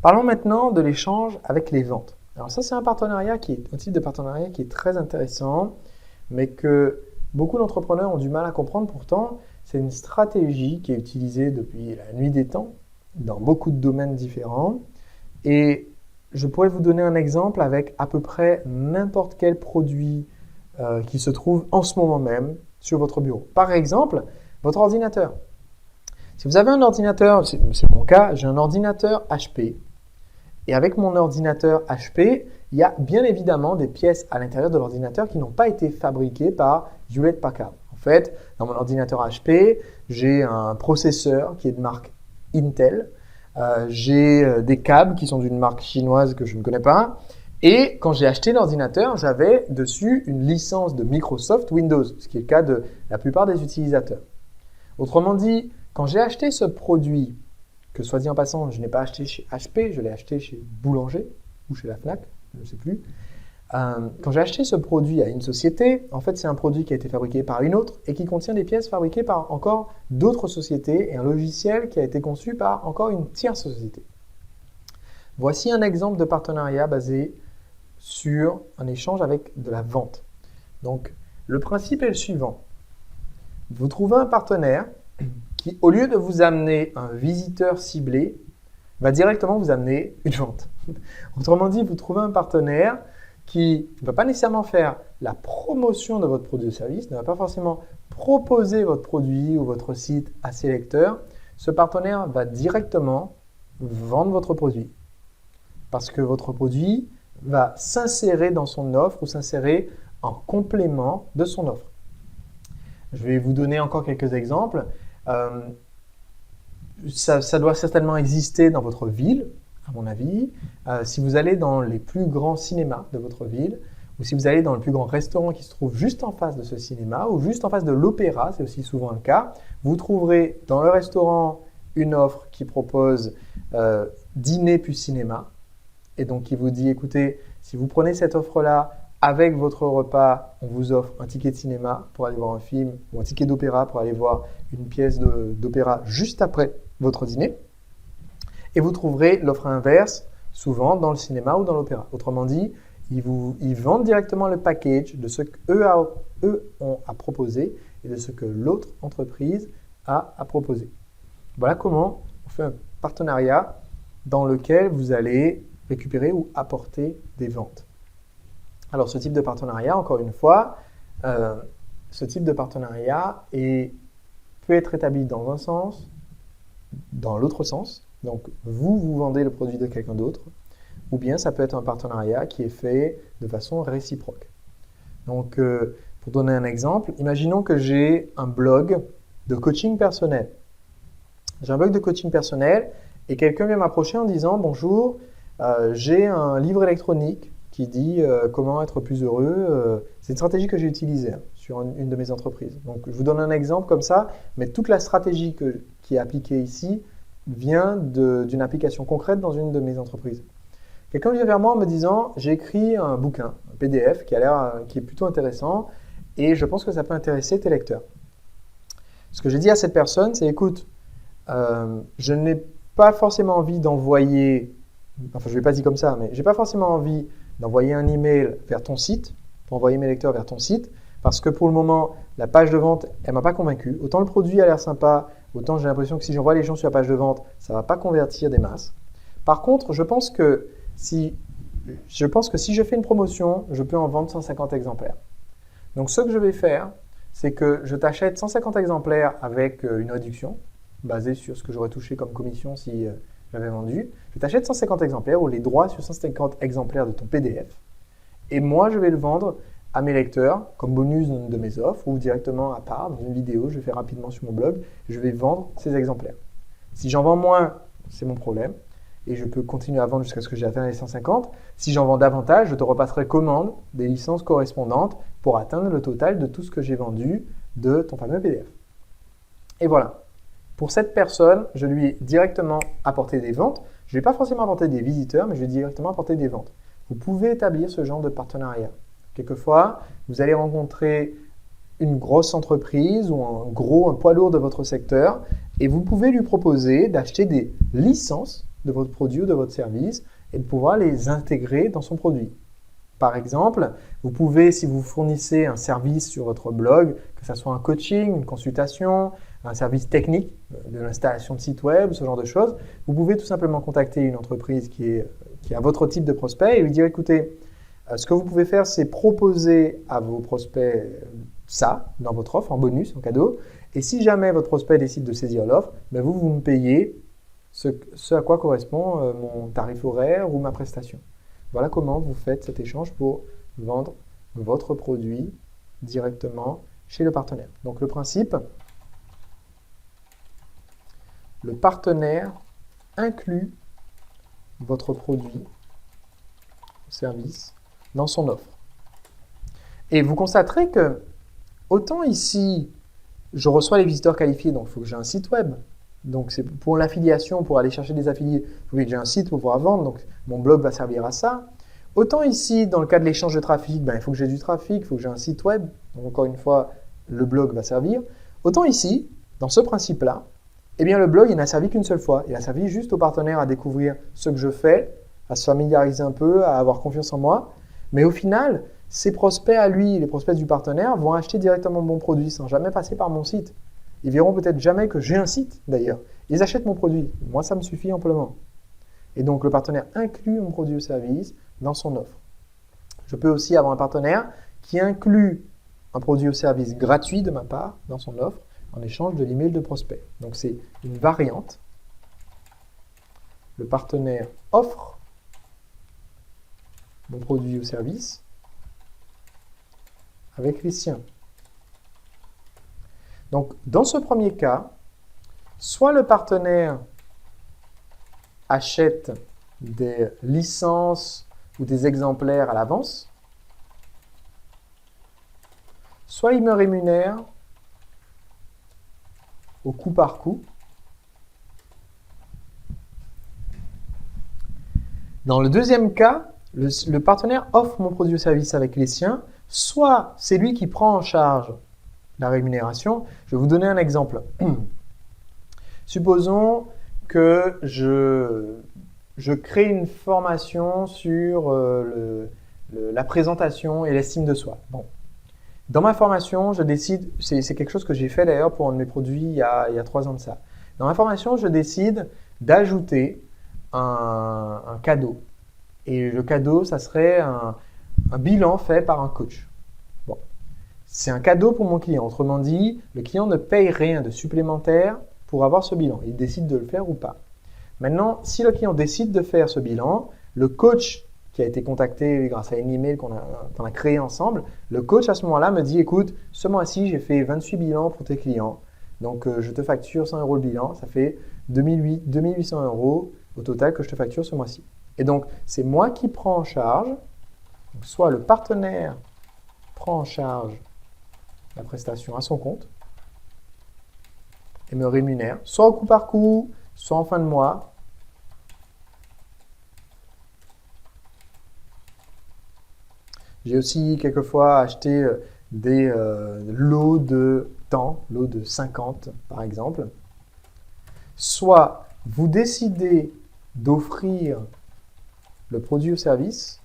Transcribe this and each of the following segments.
Parlons maintenant de l'échange avec les ventes. Alors ça, c'est un type de partenariat qui est très intéressant, mais que beaucoup d'entrepreneurs ont du mal à comprendre. Pourtant, c'est une stratégie qui est utilisée depuis la nuit des temps dans beaucoup de domaines différents. Et je pourrais vous donner un exemple avec à peu près n'importe quel produit qui se trouve en ce moment même sur votre bureau. Par exemple, votre ordinateur. Si vous avez un ordinateur, c'est mon cas, j'ai un ordinateur HP. Et avec mon ordinateur HP, il y a bien évidemment des pièces à l'intérieur de l'ordinateur qui n'ont pas été fabriquées par Hewlett-Packard. En fait, dans mon ordinateur HP, j'ai un processeur qui est de marque Intel. J'ai des câbles qui sont d'une marque chinoise que je ne connais pas. Et quand j'ai acheté l'ordinateur, j'avais dessus une licence de Microsoft Windows, ce qui est le cas de la plupart des utilisateurs. Autrement dit, quand j'ai acheté ce produit, que soit dit en passant, je n'ai pas acheté chez HP, je l'ai acheté chez Boulanger ou chez la Fnac, je ne sais plus. Quand j'ai acheté ce produit à une société, en fait, c'est un produit qui a été fabriqué par une autre et qui contient des pièces fabriquées par encore d'autres sociétés et un logiciel qui a été conçu par encore une tierce société. Voici un exemple de partenariat basé sur un échange avec de la vente. Donc, le principe est le suivant. Vous trouvez un partenaire qui, au lieu de vous amener un visiteur ciblé, va directement vous amener une vente. Autrement dit, vous trouvez un partenaire qui ne va pas nécessairement faire la promotion de votre produit ou service, ne va pas forcément proposer votre produit ou votre site à ses lecteurs. Ce partenaire va directement vendre votre produit parce que votre produit va s'insérer dans son offre ou s'insérer en complément de son offre. Je vais vous donner encore quelques exemples. Ça doit certainement exister dans votre ville, à mon avis. Si vous allez dans les plus grands cinémas de votre ville, ou si vous allez dans le plus grand restaurant qui se trouve juste en face de ce cinéma, ou juste en face de l'opéra, c'est aussi souvent le cas, vous trouverez dans le restaurant une offre qui propose dîner plus cinéma, et donc qui vous dit, écoutez, si vous prenez cette offre-là, avec votre repas, on vous offre un ticket de cinéma pour aller voir un film, ou un ticket d'opéra pour aller voir une pièce d'opéra juste après votre dîner. Et vous trouverez l'offre inverse, souvent dans le cinéma ou dans l'opéra. Autrement dit, ils vendent directement le package de ce qu'eux ont à proposer et de ce que l'autre entreprise a à proposer. Voilà comment on fait un partenariat dans lequel vous allez récupérer ou apporter des ventes. Alors, ce type de partenariat, encore une fois, ce type de partenariat peut être établi dans un sens, dans l'autre sens. Donc, vous vendez le produit de quelqu'un d'autre, ou bien ça peut être un partenariat qui est fait de façon réciproque. Donc, pour donner un exemple, imaginons que j'ai un blog de coaching personnel. J'ai un blog de coaching personnel et quelqu'un vient m'approcher en disant « Bonjour, j'ai un livre électronique qui dit comment être plus heureux. » C'est une stratégie que j'ai utilisée sur une de mes entreprises. Donc, je vous donne un exemple comme ça, mais toute la stratégie qui est appliquée ici vient d'une application concrète dans une de mes entreprises. Quelqu'un vient vers moi en me disant « J'ai écrit un bouquin, un PDF qui est plutôt intéressant et je pense que ça peut intéresser tes lecteurs. » Ce que j'ai dit à cette personne, c'est « Écoute, je n'ai pas forcément envie d'envoyer, enfin je ne vais pas dire comme ça, mais je n'ai pas forcément envie d'envoyer un email vers ton site, pour envoyer mes lecteurs vers ton site, parce que pour le moment, la page de vente, elle ne m'a pas convaincu. Autant le produit a l'air sympa, autant j'ai l'impression que si j'envoie les gens sur la page de vente, ça ne va pas convertir des masses. Par contre, je pense que si je fais une promotion, je peux en vendre 150 exemplaires. Donc ce que je vais faire, c'est que je t'achète 150 exemplaires avec une réduction, basée sur ce que j'aurais touché comme commission si j'avais vendu. Je t'achète 150 exemplaires ou les droits sur 150 exemplaires de ton PDF. Et moi, je vais le vendre à mes lecteurs comme bonus de mes offres ou directement à part dans une vidéo, je fais rapidement sur mon blog, je vais vendre ces exemplaires. Si j'en vends moins, c'est mon problème et je peux continuer à vendre jusqu'à ce que j'ai atteint les 150. Si j'en vends davantage, je te repasserai commande des licences correspondantes pour atteindre le total de tout ce que j'ai vendu de ton fameux PDF. Et voilà. Pour cette personne, je lui ai directement apporté des ventes. Je ne vais pas forcément apporter des visiteurs, mais je vais directement apporter des ventes. Vous pouvez établir ce genre de partenariat. Quelquefois, vous allez rencontrer une grosse entreprise ou un poids lourd de votre secteur et vous pouvez lui proposer d'acheter des licences de votre produit ou de votre service et de pouvoir les intégrer dans son produit. Par exemple, vous pouvez, si vous fournissez un service sur votre blog, que ce soit un coaching, une consultation, un service technique de l'installation de site web, ce genre de choses, vous pouvez tout simplement contacter une entreprise qui a votre type de prospect et lui dire, écoutez, ce que vous pouvez faire, c'est proposer à vos prospects ça dans votre offre, en bonus, en cadeau. Et si jamais votre prospect décide de saisir l'offre, ben vous me payez ce à quoi correspond mon tarif horaire ou ma prestation. Voilà comment vous faites cet échange pour vendre votre produit directement chez le partenaire. Donc le principe, le partenaire inclut votre produit, service, dans son offre. Et vous constaterez que, autant ici, je reçois les visiteurs qualifiés, donc il faut que j'ai un site web. Donc c'est pour l'affiliation, pour aller chercher des affiliés, il faut que j'ai un site pour pouvoir vendre, donc mon blog va servir à ça. Autant ici, dans le cas de l'échange de trafic, il faut que j'ai du trafic, il faut que j'ai un site web, donc encore une fois, le blog va servir. Autant ici, dans ce principe-là, eh bien le blog, il n'a servi qu'une seule fois. Il a servi juste aux partenaires à découvrir ce que je fais, à se familiariser un peu, à avoir confiance en moi. Mais au final, ses prospects à lui, les prospects du partenaire, vont acheter directement mon produit sans jamais passer par mon site. Ils verront peut-être jamais que j'ai un site d'ailleurs. Ils achètent mon produit. Moi, ça me suffit amplement. Et donc, le partenaire inclut mon produit ou service dans son offre. Je peux aussi avoir un partenaire qui inclut un produit ou service gratuit de ma part dans son offre en échange de l'email de prospect. Donc, c'est une variante. Le partenaire offre mon produit ou service avec les siens. Donc, dans ce premier cas, soit le partenaire achète des licences ou des exemplaires à l'avance, soit il me rémunère au coup par coup. Dans le deuxième cas, le partenaire offre mon produit ou service avec les siens, soit c'est lui qui prend en charge la rémunération. Je vais vous donner un exemple. Supposons que je crée une formation sur la présentation et l'estime de soi. Bon. Dans ma formation, je décide, c'est quelque chose que j'ai fait d'ailleurs pour un de mes produits il y a 3 ans de ça. Dans ma formation, je décide d'ajouter un cadeau. Et le cadeau, ça serait un bilan fait par un coach. Bon. C'est un cadeau pour mon client. Autrement dit, le client ne paye rien de supplémentaire pour avoir ce bilan. Il décide de le faire ou pas. Maintenant, si le client décide de faire ce bilan, le coach qui a été contacté grâce à un email qu'on a créé ensemble, le coach à ce moment-là me dit, écoute, ce mois-ci, j'ai fait 28 bilans pour tes clients. Donc, je te facture 100 € le bilan. Ça fait 2800 € au total que je te facture ce mois-ci. Et donc, c'est moi qui prends en charge, donc soit le partenaire prend en charge la prestation à son compte et me rémunère, soit au coup par coup, soit en fin de mois. J'ai aussi quelquefois acheté des lots de temps, lots de 50 par exemple. Soit vous décidez d'offrir le produit ou service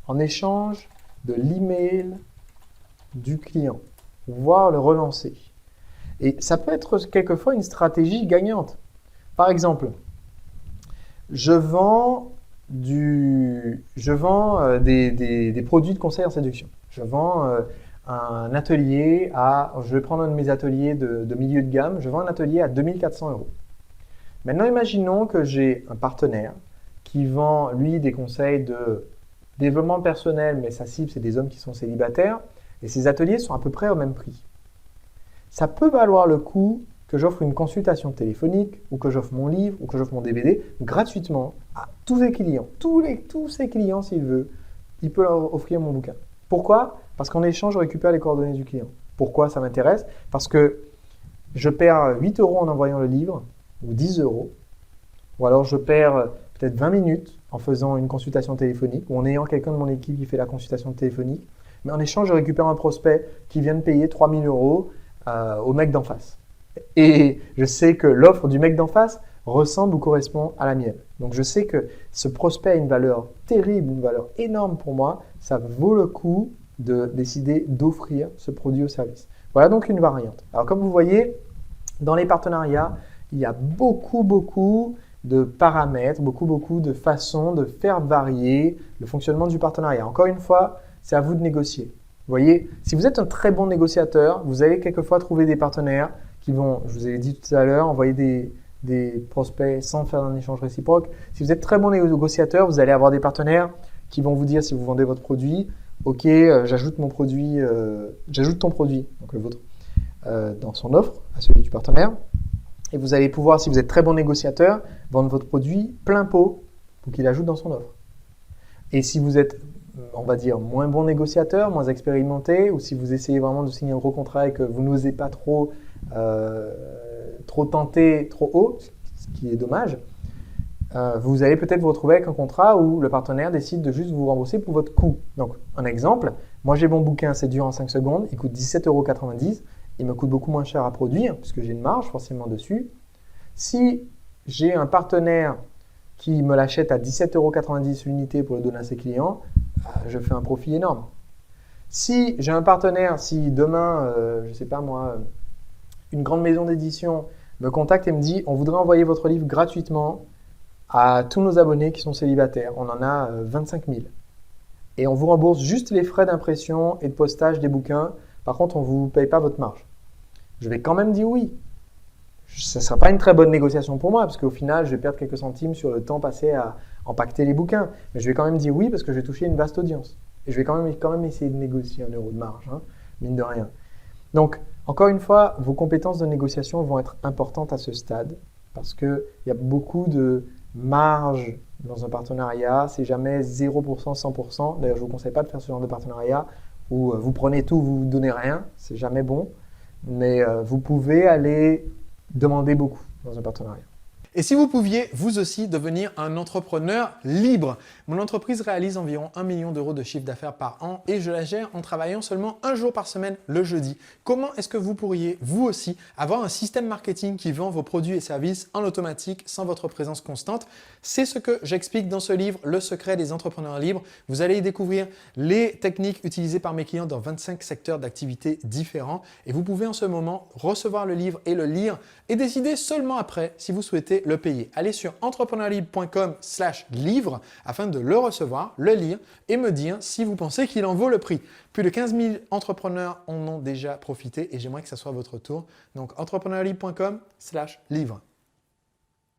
en échange de l'email du client, voire le relancer. Et ça peut être quelquefois une stratégie gagnante. Par exemple, je vends des produits de conseil en séduction. Je vends un atelier je vais prendre un de mes ateliers de milieu de gamme, je vends un atelier à 2400 €. Maintenant, imaginons que j'ai un partenaire qui vend, lui, des conseils de développement personnel, mais sa cible, c'est des hommes qui sont célibataires, et ces ateliers sont à peu près au même prix. Ça peut valoir le coup que j'offre une consultation téléphonique, ou que j'offre mon livre, ou que j'offre mon DVD gratuitement à tous ses clients. Tous ses clients, s'il veut, il peut leur offrir mon bouquin. Pourquoi? Parce qu'en échange, je récupère les coordonnées du client. Pourquoi ça m'intéresse? Parce que je perds 8 € en envoyant le livre, ou 10 €, ou alors je perds peut-être 20 minutes en faisant une consultation téléphonique, ou en ayant quelqu'un de mon équipe qui fait la consultation téléphonique. Mais en échange, je récupère un prospect qui vient de payer 3000 € au mec d'en face. Et je sais que l'offre du mec d'en face ressemble ou correspond à la mienne. Donc je sais que ce prospect a une valeur terrible, une valeur énorme pour moi. Ça vaut le coup de décider d'offrir ce produit ou service. Voilà donc une variante. Alors comme vous voyez, dans les partenariats, il y a beaucoup de paramètres, beaucoup de façons de faire varier le fonctionnement du partenariat. Encore une fois, c'est à vous de négocier. Vous voyez, si vous êtes un très bon négociateur, vous allez quelquefois trouver des partenaires qui vont, je vous ai dit tout à l'heure, envoyer des prospects sans faire un échange réciproque. Si vous êtes très bon négociateur, vous allez avoir des partenaires qui vont vous dire si vous vendez votre produit, ok, j'ajoute ton produit, donc le vôtre, dans son offre à celui du partenaire. Et vous allez pouvoir, si vous êtes très bon négociateur, vendre votre produit plein pot pour qu'il ajoute dans son offre. Et si vous êtes, on va dire, moins bon négociateur, moins expérimenté, ou si vous essayez vraiment de signer un gros contrat et que vous n'osez pas trop tenter trop haut, ce qui est dommage, vous allez peut-être vous retrouver avec un contrat où le partenaire décide de juste vous rembourser pour votre coût. Donc, un exemple, moi j'ai mon bouquin C'est dur en 5 secondes, il coûte 17,90 €. Il me coûte beaucoup moins cher à produire puisque j'ai une marge forcément dessus. Si j'ai un partenaire qui me l'achète à 17,90 € l'unité pour le donner à ses clients, je fais un profit énorme. Si j'ai un partenaire, si demain, je ne sais pas moi, une grande maison d'édition me contacte et me dit « On voudrait envoyer votre livre gratuitement à tous nos abonnés qui sont célibataires. On en a 25 000. Et on vous rembourse juste les frais d'impression et de postage des bouquins. Par contre, on ne vous paye pas votre marge. » Je vais quand même dire oui. Ce ne sera pas une très bonne négociation pour moi parce qu'au final, je vais perdre quelques centimes sur le temps passé à empaqueter les bouquins. Mais je vais quand même dire oui parce que je vais toucher une vaste audience. Et je vais quand même essayer de négocier 1 € de marge, hein, mine de rien. Donc, encore une fois, vos compétences de négociation vont être importantes à ce stade parce qu'il y a beaucoup de marge dans un partenariat. C'est jamais 0%, 100%. D'ailleurs, je ne vous conseille pas de faire ce genre de partenariat où vous prenez tout, vous ne donnez rien. C'est jamais bon. Mais vous pouvez aller demander beaucoup dans un partenariat. Et si vous pouviez, vous aussi, devenir un entrepreneur libre? Mon entreprise réalise environ 1 million d'euros de chiffre d'affaires par an et je la gère en travaillant seulement un jour par semaine, le jeudi. Comment est-ce que vous pourriez, vous aussi, avoir un système marketing qui vend vos produits et services en automatique sans votre présence constante? C'est ce que j'explique dans ce livre, Le secret des entrepreneurs libres. Vous allez y découvrir les techniques utilisées par mes clients dans 25 secteurs d'activité différents et vous pouvez en ce moment recevoir le livre et le lire et décider seulement après si vous souhaitez le payer. Allez sur entrepreneurlibre.com/livre afin de le recevoir, le lire et me dire si vous pensez qu'il en vaut le prix. Plus de 15 000 entrepreneurs en ont déjà profité et j'aimerais que ça soit votre tour. Donc entrepreneurlibre.com/livre.